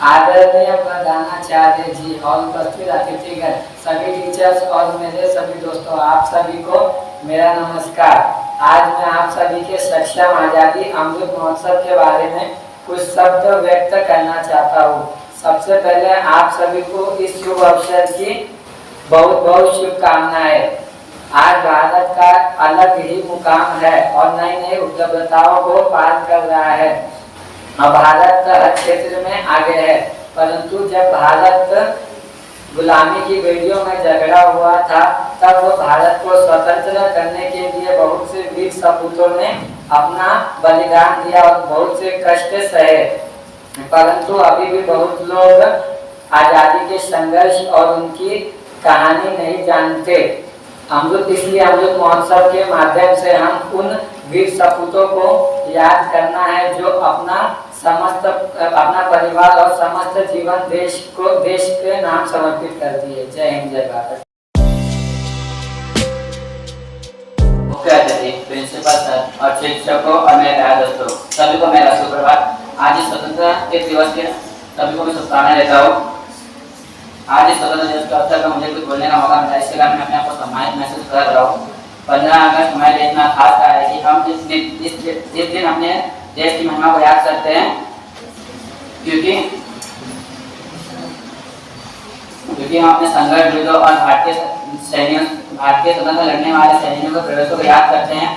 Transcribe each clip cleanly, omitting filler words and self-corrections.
आदरणीय प्रधानाचार्य जी और उपस्थित अतिथिगण, सभी टीचर्स और मेरे सभी दोस्तों, आप सभी को मेरा नमस्कार। आज मैं आप सभी के सक्षम आजादी अमृत महोत्सव के बारे में कुछ शब्द व्यक्त करना चाहता हूँ। सबसे पहले आप सभी को इस शुभ अवसर की बहुत बहुत शुभकामनाएं। आज भारत का अलग ही मुकाम है और नई नई उपलब्धताओं को पार कर रहा है। भारत हर क्षेत्र में आगे है, परंतु जब भारत गुलामी की बेड़ियों में झगड़ा हुआ था, तब वो भारत को स्वतंत्र करने के लिए बहुत से वीर सपूतों ने अपना बलिदान दिया और बहुत से कष्ट सहे। परंतु अभी भी बहुत लोग आजादी के संघर्ष और उनकी कहानी नहीं जानते। इसलिए अमृत महोत्सव के माध्यम से हम उन वीर सपूतों को याद करना है जो अपना परिवार और समस्त जीवन देश के नाम समर्पित कर दिए। जय हिंद, जय भारत। मुख्य अतिथि, प्रिंसिपल सर और शिक्षकों और मेरे प्यारे दोस्तों, सभी को मेरा सुप्रभात। आज इस स्वतंत्रता दिवस के सभी को मैं शुभकामनाएं देता हूँ। आज इस स्वतंत्रता दिवस के अवसर पर मुझे कुछ बोलने का मौका मिला, इसके कारण मैं अपने आप को सम्मानित महसूस कर रहा हूँ। 15 अगस्त हमारे लिए इतना खास का है कि हम इस दिन अपने देश की महिमा को याद करते हैं, क्योंकि हम अपने संघर्ष वीरों और भारतीय स्वतंत्रता लड़ने वाले सैनिकों के प्रयासों को याद करते हैं।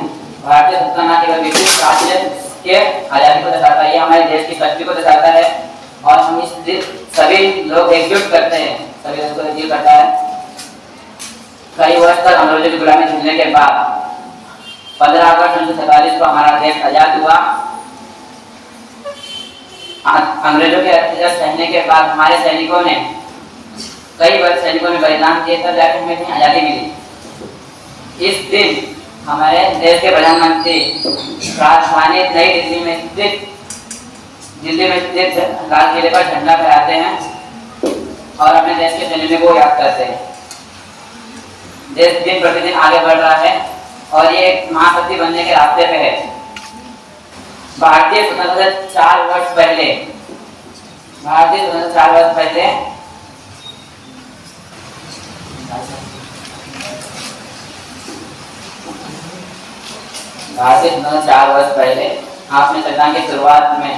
भारतीय स्वतंत्रता न केवल ब्रिटिश राज्य के आजादी को दर्शाता है, ये हमारे देश की शक्ति को दर्शाता है और हम इस दिन सभी लोग एकजुट करते हैं, सभी लोगों को एकजुट करता है। कई वर्ष तक अंग्रेजों की गुलामी झेलने के बाद 15 अगस्त 1947 को हमारा देश आजाद हुआ। अंग्रेजों के अत्याचार सहने के बाद हमारे सैनिकों ने बलिदान दिए, तब जाकर हमें इतनी आजादी मिली। इस दिन हमारे देश के प्रधानमंत्री राजधानी नई दिल्ली में स्थित लाल किले पर झंडा फहराते हैं और अपने देश के सैनिकों को याद करते हैं। देश दिन प्रतिदिन आगे बढ़ रहा है और ये एक महाशक्ति बनने के रास्ते पे है। भारतीय स्वतंत्रता 4 वर्ष पहले भारतीय स्वतंत्रता 4 वर्ष पहले आपने संविधान की शुरुआत में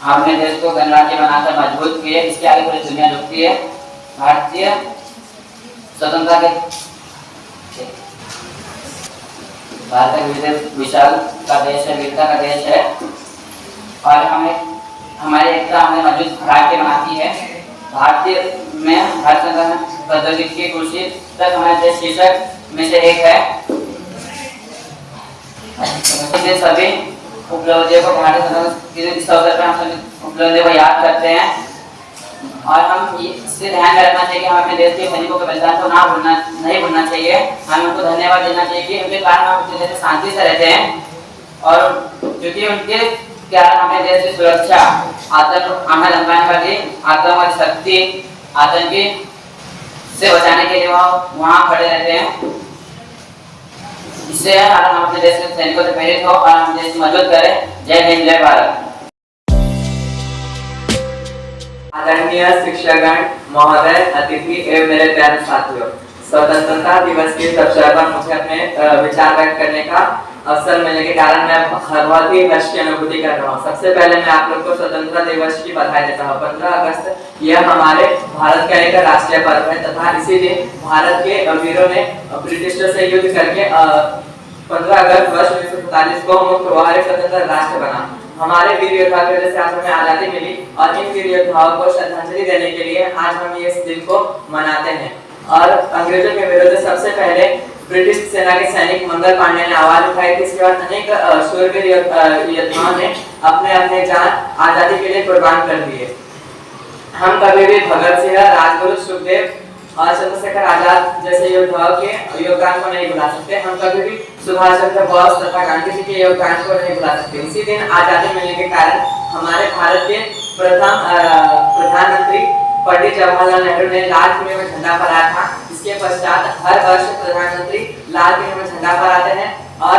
आपने देश को गणराज्य बनाकर मजबूत किए। इसके आगे पूरी दुनिया झुकती है। भारतीय स्वतंत्रता के भारत विशाल का देश है, वीरता का देश है और हमारी एकता हमें मजबूत राज्य बनाती है। भारतीय में प्रौद्योगिकी की कुर्सी तक हमारे देश शीर्षक में से एक है। सभी उपलब्धियों को भारतीय इस अवसर पर हम सभी उपलब्धियों को याद करते हैं और हम इससे ध्यान रखना चाहिए कि हम अपने देश के सैनिकों के बलिदान को नहीं भूलना चाहिए। हमें उनको धन्यवाद देना चाहिए कि उनके कारण हम अपने देश में शांति से रहते हैं और क्योंकि उनके कारण हमें देश की सुरक्षा, आतंकवाद शक्ति, आतंकी से बचाने के लिए वहाँ खड़े रहते हैं। इससे हम अपने देश के सैनिकों से प्रेरित हो और हम देश मजबूत करें। जय हिंद, जय भारत। आदरणीय शिक्षकगण महोदय, अतिथि एवं मेरे प्यारे साथियों, स्वतंत्रता दिवस के अवसर पर मुझे अपने विचार व्यक्त करने का अवसर मिलने के कारण मैं बहुत ही हर्ष की अनुभूति कर रहा हूँ। सबसे पहले मैं आप लोग को स्वतंत्रता दिवस की बधाई देता हूँ। 15 अगस्त यह हमारे भारत का एक राष्ट्रीय पर्व है तथा इसी दिन भारत के वीरों ने ब्रिटिशों से युद्ध करके 15 अगस्त वर्ष 1947 को मुक्त हुआ, एक स्वतंत्र राष्ट्र बना। हमारे वीर योद्धाओं की वजह से आज हमें आजादी मिली और इन वीर योद्धाओं को श्रद्धांजलि देने के लिए आज हम इस दिन को मनाते हैं। और अंग्रेजों के विरुद्ध सबसे पहले ब्रिटिश सेना के सैनिक मंगल पांडे ने आवाज उठाई थी। इसके बाद अनेक शूरवीर योद्धाओं ने अपने जान आजादी के लिए कुर्बान कर दिए। हम कभी भी भगत सिंह, राजगुरु, सुखदेव और चंद्रशेखर आजाद जैसे योद्धाओं के योगदान को नहीं भुला सकते। हम कभी भी सुभाष चंद्र बोस तथा गांधी जी के योगदान को नहीं भुला सकते। इसी दिन आजादी मिलने के कारण हमारे भारत के प्रथम प्रधानमंत्री पंडित जवाहरलाल नेहरू ने लाल किले में झंडा फहराया था। इसके पश्चात हर वर्ष प्रधानमंत्री लाल किले में झंडा फहराते हैं और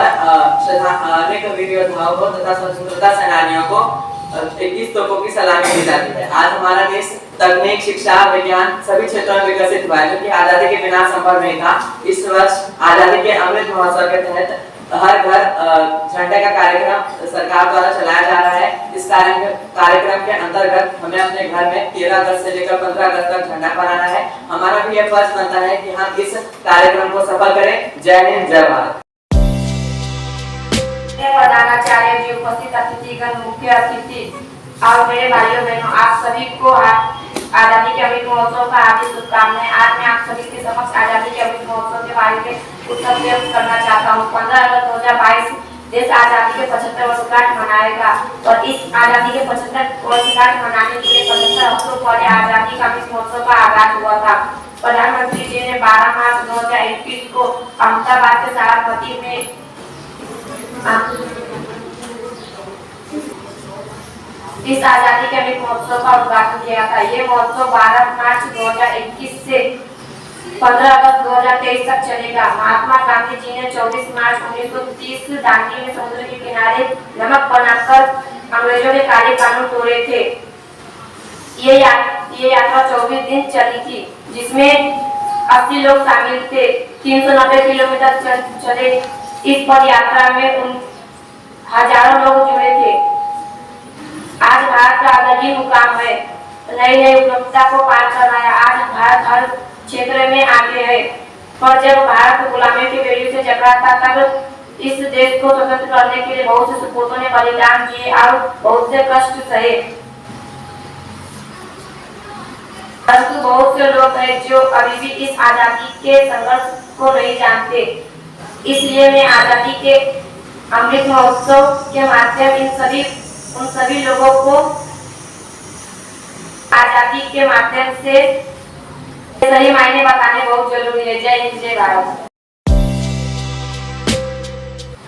अनेक वीर योद्धाओं को तथा स्वतंत्रता सेनानियों को 21 तोपों की सलामी दी जाती है। आज हमारा देश तकनीक, शिक्षा, विज्ञान सभी क्षेत्रों में विकसित हुआ है, जो कि आजादी के बिना संभव नहीं था। इस वर्ष आजादी के अमृत महोत्सव के तहत हर घर झंडे का कार्यक्रम सरकार द्वारा चलाया जा रहा है। इस कार्यक्रम के अंतर्गत हमें अपने घर में 13 अगस्त से लेकर 15 अगस्त तक झंडा फहराना है। हमारा भी यह फर्ज बनता है कि हम इस कार्यक्रम को सफल करें। जय हिंद, जय भारत। प्रधानाचार्य जी, उपस्थित अतिथिगण, मुख्य अतिथि और मेरे भाइयों बहनों, आप सभी को आजादी के अमृत महोत्सव का हार्दिक शुभकामनाएं। आज मैं आप सभी के समक्ष आजादी के अमृत महोत्सव के बारे में कुछ व्यक्त करना चाहता हूँ। 15 अगस्त 2022 देश आजादी के 75 वर्षगांठ मनाएगा और इस आजादी के 75 वर्षगांठ मनाने के लिए 75 हफ्तों पहले आजादी का अमृत महोत्सव का आगाज हुआ था। प्रधानमंत्री जी ने 12 मार्च 2021 को अहमदाबाद के साबरमती में इस आजादी के अमृत महोत्सव का उद्घाटन किया था। ये महोत्सव 12 मार्च 2021 से 15 अगस्त 2023 तक चलेगा। महात्मा गांधी जी ने 24 मार्च 1930 दांडी में समुद्र के किनारे नमक बनाकर अंग्रेजों के काले कानून तोड़े थे। ये यात्रा 24 दिन चली थी, जिसमें 80 लोग शामिल थे। 390 किलोमीटर चले इस पद यात्रा में हजारों लोग जुड़े थे। आज भारत का अलग मुकाम है, नई नई उपलब्धियों को पार कर रहा है। आज भारत हर क्षेत्र में आगे है, पर जब भारत गुलामी की बेड़ियों से जकड़ा था, तब इस देश को स्वतंत्र करने के लिए बहुत से सपूतों ने बलिदान दिए और बहुत से कष्ट सहे। परंतु बहुत से लोग हैं जो अभी भी इस आजादी के संघर्ष को नहीं जानते। इसलिए मैं आजादी के अमृत महोत्सव के माध्यम उन सभी लोगों को आजादी के माध्यम से सही मायने बताने बहुत जरूरी है। जय हिंद, जय भारत।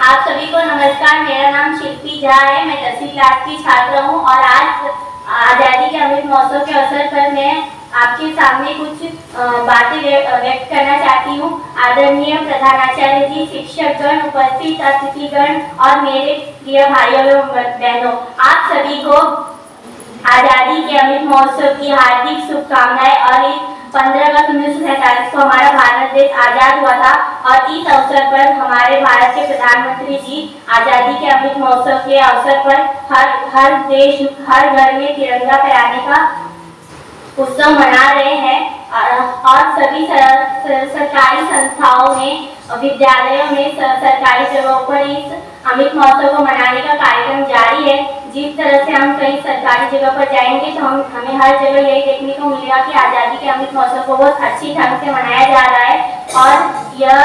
आप सभी को नमस्कार। मेरा नाम शिल्पी झा है। मैं 10वीं क्लास की छात्र हूँ और आज आजादी के अमृत महोत्सव के अवसर पर मैं आपके सामने कुछ बातें व्यक्त करना चाहती हूँ। आदरणीय प्रधानाचार्य जी, शिक्षकगण, उपस्थित अतिथिगण और मेरे प्रिय भाइयों एवं बहनों, आप सभी को आजादी के अमृत महोत्सव की हार्दिक शुभकामनाएं। और इस 15 अगस्त 1947 को हमारा भारत देश आजाद हुआ था और इस अवसर पर हमारे भारत के प्रधानमंत्री जी आजादी के अमृत महोत्सव के अवसर पर हर देश, हर घर में तिरंगा फहराने का उत्सव मना रहे हैं और सभी सरकारी संस्थाओं में, विद्यालयों में, सरकारी जगहों पर इस अमृत महोत्सव को मनाने का कार्यक्रम जारी है। जिस तरह से हम कई सरकारी जगह पर जाएंगे तो हमें हर जगह यही देखने को मिलेगा कि आज़ादी के अमृत महोत्सव को बहुत अच्छी ढंग से मनाया जा रहा है। और यह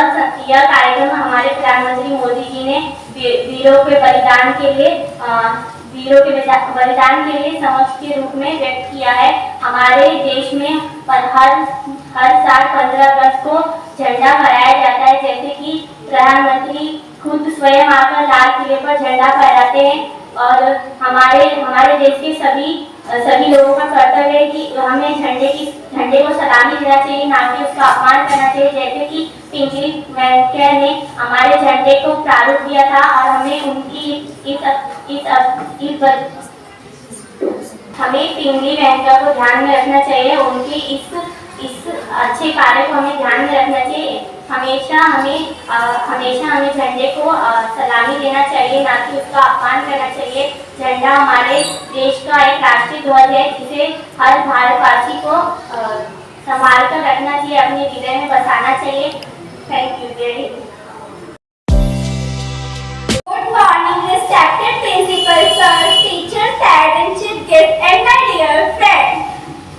कार्यक्रम हमारे प्रधानमंत्री मोदी जी ने वीरों के बलिदान के लिए समक्ष के रूप में व्यक्त किया है। हमारे देश में हर साल 15 अगस्त को झंडा फहराया जाता है, जैसे कि प्रधानमंत्री खुद स्वयं आकर लाल किले पर झंडा फहराते हैं। और हमारे देश के सभी लोगों का कर्तव्य है कि हमें झंडे को सलामी देना चाहिए, ना कि उसका अपमान करना चाहिए। जैसे कि पिंगली वेंकैया ने हमारे झंडे को प्रारूप दिया था और हमें उनकी हमें पिंगली वेंकैया को ध्यान में रखना चाहिए। उनकी इस अच्छे कार्य को हमें ध्यान में रखना चाहिए। हमेशा हमें झंडे को सलामी देना चाहिए, ना कि उसका अपमान करना चाहिए। झंडा हमारे देश का एक राष्ट्रीय ध्वज है, जिसे हर भारतवासी को संभाल कर रखना चाहिए, अपने हृदय में बसाना चाहिए। Thank you. जय Hind. Good morning, respected principal sir, teachers, parents, guests, and my dear friends.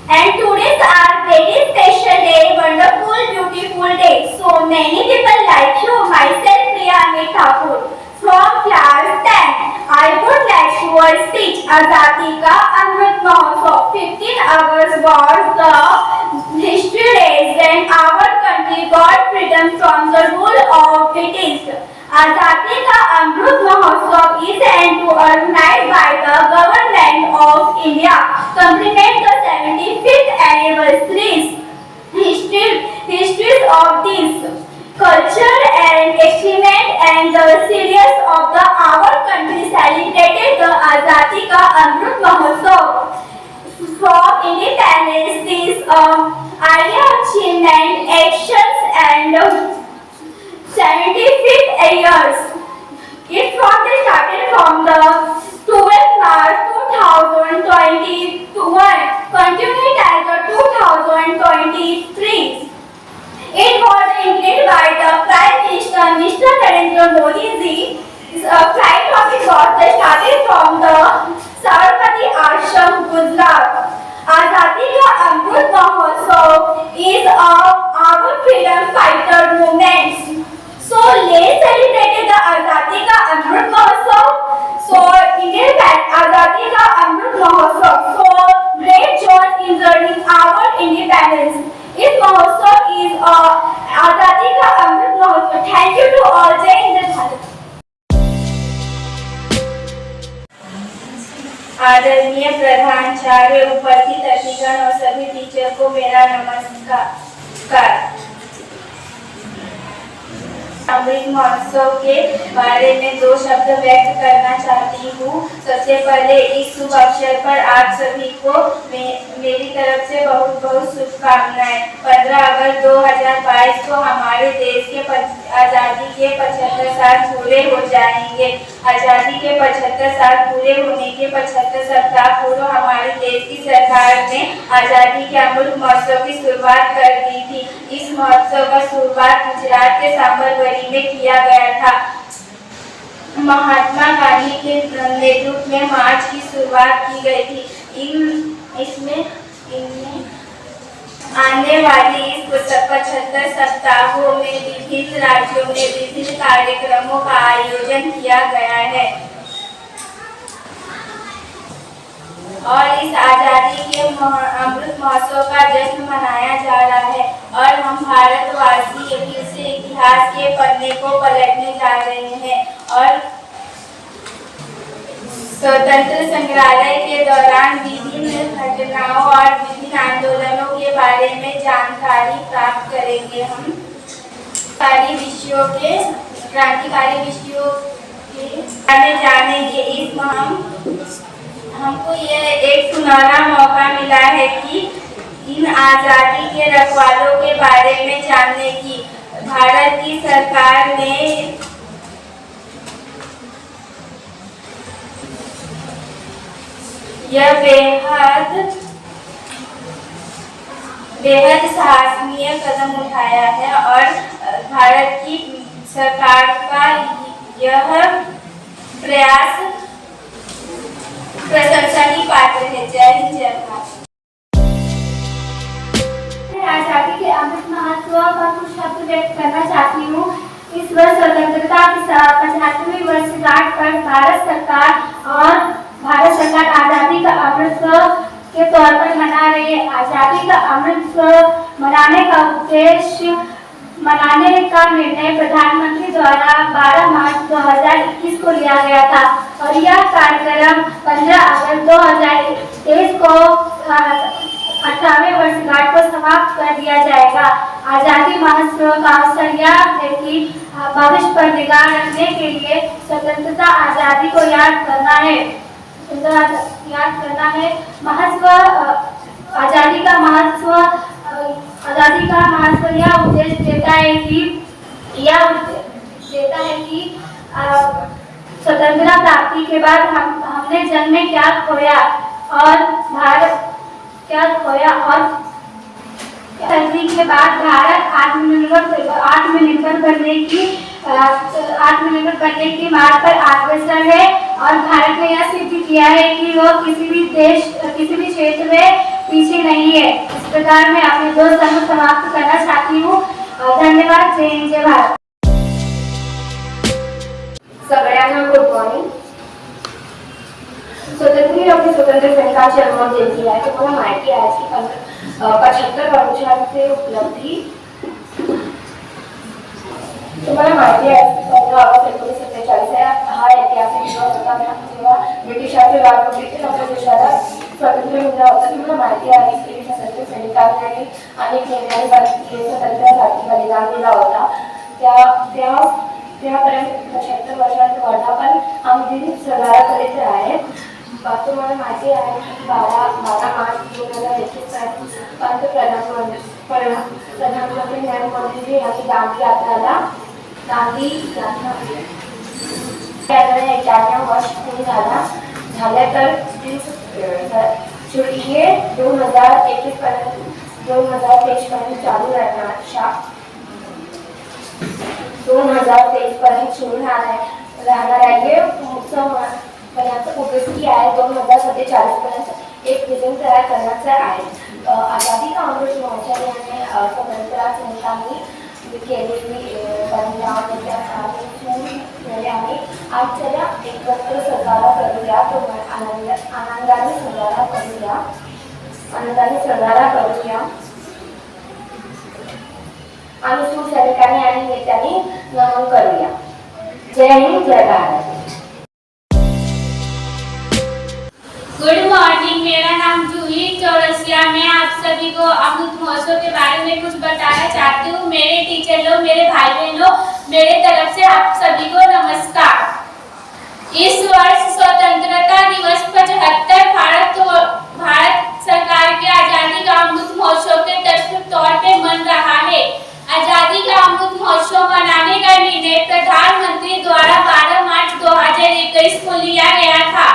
And today's our very special day, wonderful, beautiful day. So many people like you, myself Priya Amit Thakur from class 10. I would like to speak Azadi Ka Amrit Mahotsav. 15 August was the history days when our country got freedom from the rule of British. Azadi Ka Amrit Mahotsav is to organized by the Government of India, complement the 75th anniversaries. Histories of this culture and achievement and the series of our country celebrated the Azadi Ka Amrit years. It started from the 12th March 2021, continued as the 2023. It was intended by the Prime Minister, Mr. Narendra Modi ji. Flight rocket was started from the Sabarmati Ashram, Gujarat. Azadi Ka Amrit Mahotsav is our freedom fighter movement. So let's celebrate the Azadi Ka Amrit Mahotsav. So Indian Azadi Ka Amrit Mahotsav. So great joy in learning our independence. This Mahotsav is Azadi Ka Amrit Mahotsav. Thank you to all. Jai Hind Jai Bharat. आदरणीय प्रधानाचार्य, उपस्थित अतिथिगण और सभी teacher को मेरा नमस्कार। अमृत महोत्सव के बारे में 2 शब्द व्यक्त करना चाहती हूँ। सबसे पहले इस शुभ अवसर पर आप सभी को मेरी तरफ से बहुत बहुत शुभकामनाएं। 15 अगस्त 2022 को हमारे देश के आज़ादी के 75 साल पूरे हो जाएंगे। आज़ादी के 75 साल पूरे होने के 75 सप्ताह पूर्व हमारे देश की सरकार ने आज़ादी के अमृत महोत्सव की शुरुआत कर दी थी। इस महोत्सव का शुरुआत गुजरात के सांबरवली में किया गया था। महात्मा गांधी के नेतृत्व में मार्च की शुरुआत की गई थी। इसमें आने वाली इस 75 सप्ताहों में विभिन्न राज्यों में विभिन्न कार्यक्रमों का आयोजन किया गया है और इस आज़ादी के अमृत महोत्सव का जश्न मनाया जा रहा है और हम भारतवासी एक दूसरे इतिहास के पन्ने को पलटने जा रहे हैं और स्वतंत्र संग्रहालय के दौरान विभिन्न घटनाओं और विभिन्न आंदोलनों के बारे में जानकारी प्राप्त करेंगे। हम क्रांतिकारी विषयों के बारे में जानेंगे। हमको यह एक सुनहरा मौका मिला है कि इन आज़ादी के रखवालों के बारे में जानने की। भारत की सरकार ने यह बेहद साहसनीय कदम उठाया है और भारत की सरकार का यह प्रयास प्रशंसनीय पात्र है। जय हिंद जय भारत। आज़ादी के अमृत महोत्सव पर कुछ शब्द व्यक्त करना चाहती हूँ। इस वर्ष स्वतंत्रता की 75वीं वर्षगांठ पर भारत सरकार आज़ादी का अमृत के तौर पर मना रही है। आज़ादी का अमृत मनाने का निर्णय प्रधानमंत्री द्वारा 12 मार्च 2021 को लिया गया था और यह कार्यक्रम 15 अगस्त 2023 को 18वें वर्षगांठ को समाप्त कर दिया जाएगा। आज़ादी महोत्सव का अवसर यह है कि भविष्य पर निगाह रखने के लिए स्वतंत्रता आज़ादी को याद करना है। आज़ादी का महत्व यह उद्देश्य देता है कि स्वतंत्रता प्राप्ति के बाद हमने जंग में क्या खोया और के बाद भारत आत्मनिर्भर बनने की मार्ग पर अग्रसर है और भारत ने यह सिद्ध किया है कि वो किसी भी क्षेत्र में पीछे नहीं है। इस प्रकार मैं अपने 2 शब्द समाप्त करना चाहती हूँ। धन्यवाद। जय हिंद जय भारत। सगळ्यांना गुड मॉर्निंग। स्वतंत्र सैनिकांची जन्म जयंती आहे। तुम्हाला माहिती आहे की 75 वर्षांचे उपलब्धी तुम्हाला माहिती आहे 15 ऑगस्ट 1947 हा ऐतिहासिक दिवस होता जेव्हा ब्रिटिशांचे राज होते आपल्या देशाला स्वातंत्र्य मिळालं होतं। तुम्हाला माहिती आहे की स्वतंत्र सैनिकांनी अनेक निर्णयांसाठी स्वातंत्र्यासाठी बलिदान दिला होता। त्यापर्यंत 75 वर्षांचं वर्धापन आम्ही साजरा करीत आहे। तुम्हाला माहिती आहे की 12 मार्च 2021 प्रधानमंत्री नरेंद्र मोदी यांनी दांडी यात्रेला गांधी यांना 91 वर्ष पूर्ण झाल्या तर हे 2023 पर्यंत चालू राहणार आहे. हे उत्सव उपस्थिती आहे 2047 पर्यंत एक विजन तयार करण्याचा आहे. आजादी का अमृत महोत्सव याने स्वतंत्र संस्थांनी केलेली आणि आज चला एकत्र साजरा करूया, आनंदाने साजरा करूया आणि सुसैनिकांनी आणि नेत्यांनी नमन करूया. जय हिंद, जय भारत. गुड मॉर्निंग, मेरा नाम जूही चौरसिया. मैं आप सभी को अमृत महोत्सव के बारे में कुछ बताना चाहती हूँ. मेरे टीचर लोग, मेरे भाई बहनों, मेरे तरफ से आप सभी को नमस्कार. इस वर्ष स्वतंत्रता दिवस 75 भारत सरकार के आजादी का अमृत महोत्सव के तौर पे मन रहा है. आजादी का अमृत महोत्सव मनाने का निर्णय प्रधानमंत्री द्वारा 12 मार्च 2021 को लिया गया था.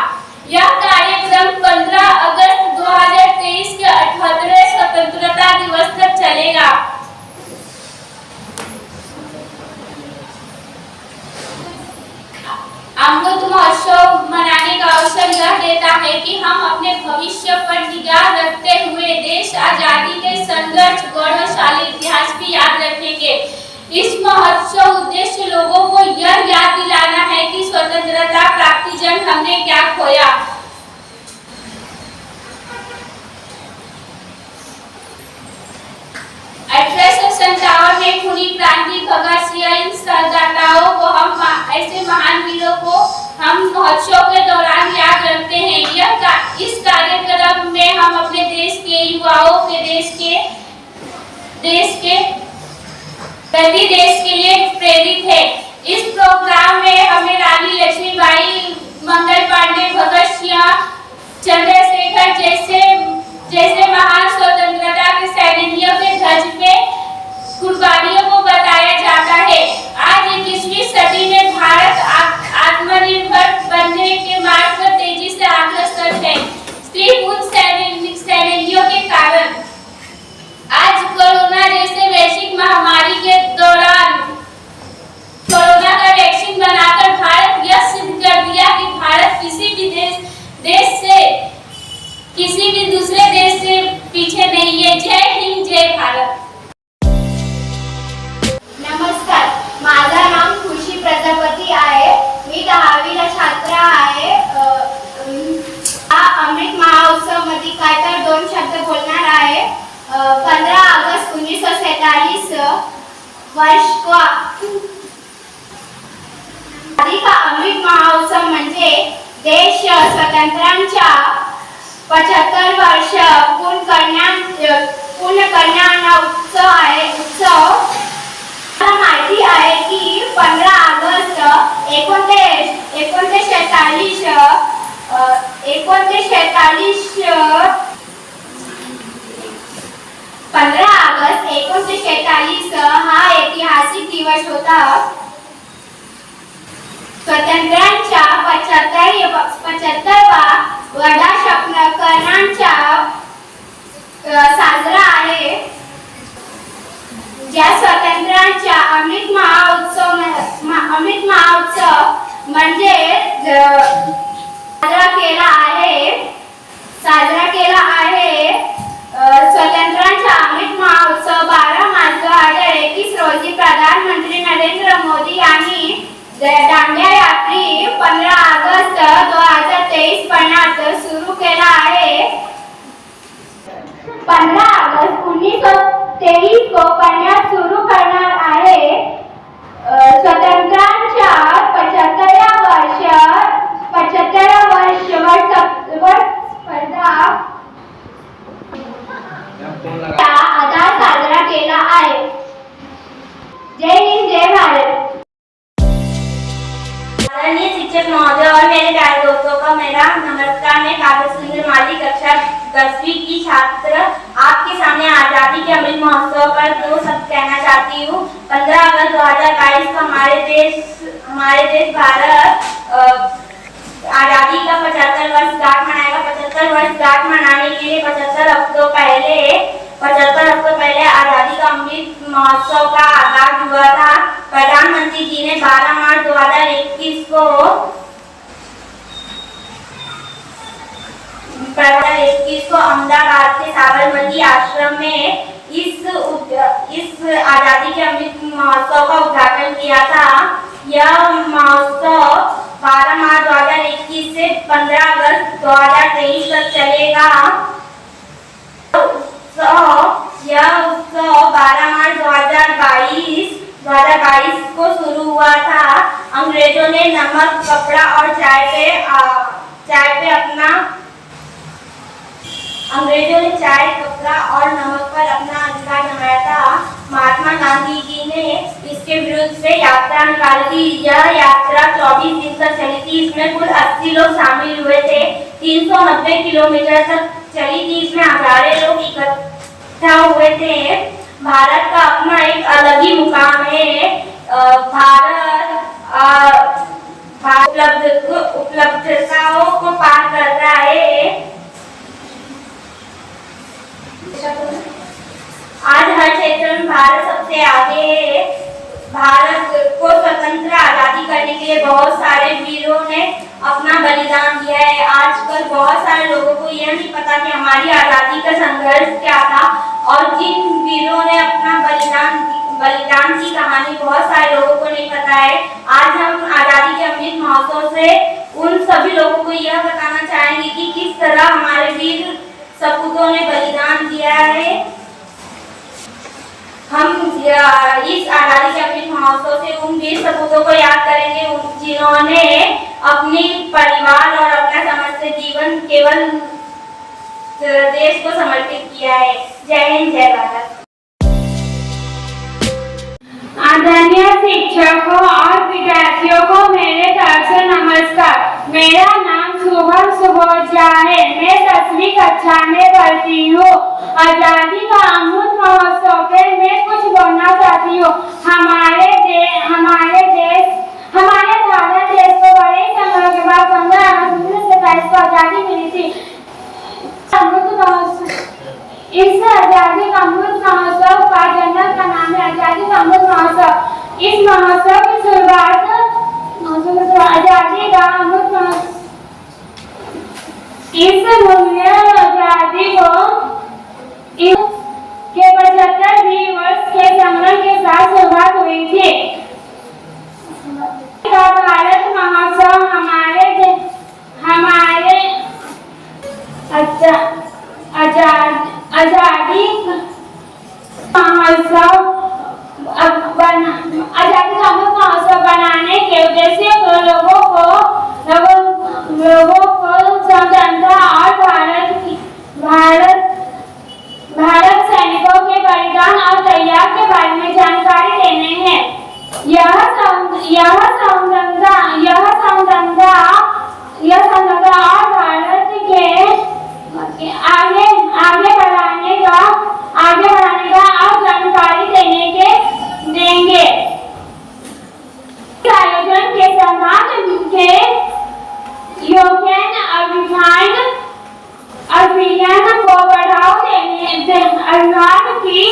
यह कार्यक्रम 15 अगस्त 2023 के 78वें स्वतंत्रता दिवस तक चलेगा. अमृत महोत्सव मनाने का अवसर यह देता है कि हम अपने भविष्य पर निगाह रखते हुए देश आजादी के संघर्ष गौरवशाली इतिहास की याद रखेंगे. इस महोत्सव उद्देश्य लोगों को यह याद दिलाना है कि स्वतंत्रता प्राप्ति जन हमने क्या खोया. में खूनी क्रांति भगत सिंह, इन संदाताओं को हम ऐसे महान वीरों को हम महोत्सव के दौरान याद रखते हैं. इस कार्यक्रम में हम अपने देश के युवाओं के देश के लिए प्रेरित है. इस प्रोग्राम में हमें रानी लक्ष्मीबाई, मंगल पांडे, भगत सिंह, चंद्रशेखर जैसे महान स्वतंत्रता के सैनिकों के ध्वज में कुर्बानियों को बताया जाता है. आज 21वीं सदी में भारत आत्मनिर्भर बनने के मार्ग पर तेजी से अग्रसर है. सिर्फ उन सैनिकों के कारण आज कोरोना जैसे वैश्विक महामारी के दौरान कोरोना का वैक्सीन बनाकर भारत यह सिद्ध कर दिया कि भारत किसी भी दूसरे देश से पीछे नहीं है. जय हिंद, जय भारत. नमस्कार, माझं नाम खुशी प्रजापती आहे. मी 10वीला छात्र आहे. हा अमृत महोत्सव मध्ये काय तर 2 शब्द बोलणार आहे. 15 ऑगस्ट 1947 वर्ष को आजादी का अमृत महोत्सव म्हणजे देश स्वतंत्रांच्या 75 वर्ष पूर्ण करण्याचा उत्सव आहे. माहिती आहे की 15 ऑगस्ट 1946 हा ऐतिहासिक दिवस होता. स्वतंत्रांच्या 75वा वर्धापन करण्याचा साजरा आहे. ज्या स्वातंत्र्याचा अमृत महोत्सव म्हणजे साजरा केला आहे. स्वातंत्र्याचा अमृत महोत्सव 12 मार्च 2021 रोजी प्रधानमंत्री नरेंद्र मोदी यांनी दांडिया यात्री 15 ऑगस्ट 2023 पर्यंत सुरू केला आहे. 15 ऑगस्ट 1923 को पर्यंत सुरू करणार आहे. स्वतंत्रांच्या 75व्या स्पर्धा आज साजरा केला आहे. जय हिंद, जय भारत. आदरणीय शिक्षक मेरे प्यारे दोस्तों का मेरा नमस्कार। मैं काव्य सुंदर माली कक्षा 10वीं की छात्र आपके सामने आजादी के अमृत महोत्सव पर दो शब्द कहना चाहती हूँ। 15 अगस्त 2022 को हमारे देश भारत आजादी का 75 वर्ष गांठ मनाएगा। 75 वर्ष गांठ मनाने के लिए 75 हफ्तों पहले आजादी का अमृत महोत्सव का आगाज हुआ था। प्रधानमंत्री जी ने 12 मार्च 2021 को अहमदाबाद के साबरमती आश्रम में इस आजादी के अमृत महोत्सव का उद्घाटन किया था। यह महोत्सव 12 मार्च 2021 से 15 अगस्त 2023 तक चलेगा। यह उत्सव 12 मार्च 2022 को शुरू हुआ था। अंग्रेजों ने नमक, कपड़ा और चाय कपड़ा और नमक पर अपना अधिकार जमाया था। महात्मा गांधी जी ने इसके विरुद्ध से यात्रा निकाली थी। यह यात्रा 24 दिन तक चली थी। इसमें कुल 80 लोग शामिल हुए थे। 390 किलोमीटर तक चली थी। इसमें हजारों लोग इकट्ठा हुए थे। भारत का अपना एक अलग ही मुकाम है। भारत उपलब्धताओं को पार कर रहा है। आज हर क्षेत्र में भारत सबसे आगे है। भारत को स्वतंत्र आजादी करने के लिए बहुत सारे वीरों ने अपना बलिदान दिया है। आजकल बहुत सारे लोगों को यह नहीं पता कि हमारी आजादी का संघर्ष क्या था और जिन वीरों ने अपना बलिदान की कहानी बहुत सारे लोगों को नहीं पता है। आज हम आजादी के अमृत महोत्सव से उन सभी लोगों को यह बताना चाहेंगे कि किस तरह हमारे वीर सपूतों ने बलिदान दिया है। हम इस आजादी के अमृत महोत्सव से उन वीर सपूतों को याद करेंगे जिन्होंने अपनी परिवार और अपना समस्त जीवन केवल देश को समर्पित किया है। जय हिंद, जय भारत। आदरणीय शिक्षकों और विद्यार्थियों को मेरे तरफ से नमस्कार। मेरा नाम शुभम सुबोधिया है। मैं 10वीं कक्षा में पढ़ती हूँ। आजादी का अमृत महोत्सव पे मैं कुछ बोलना चाहती हूँ। हमारे भारत देश को बड़े संघर्ष के बाद 15 अगस्त 1927 को आजादी मिली थी। इस आजादी का अमृत महोत्सव का जनक का नाम है आजादी का अमृत महोत्सव। इस महोत्सव की शुरुआत आजादी का अमृत महोत्सव इस मूल्य आजादी को के 75वें वर्ष के संग्राम के साथ शुरुआत हुई थी। भारत महोत्सव हमारे आजादी का अमृत महोत्सव बनाने के उद्देश्य को लोगों को स्वतंत्रता और भारत सैनिकों के बलिदान और त्याग के बारे में जानकारी देने हैं। यह स्वतंत्रता और भारत के आगे बढ़ाने का और जानकारी देंगे। आयोजन के समाज के योगदान अभियान को बढ़ावा देने की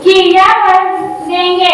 क्रिया कर देंगे।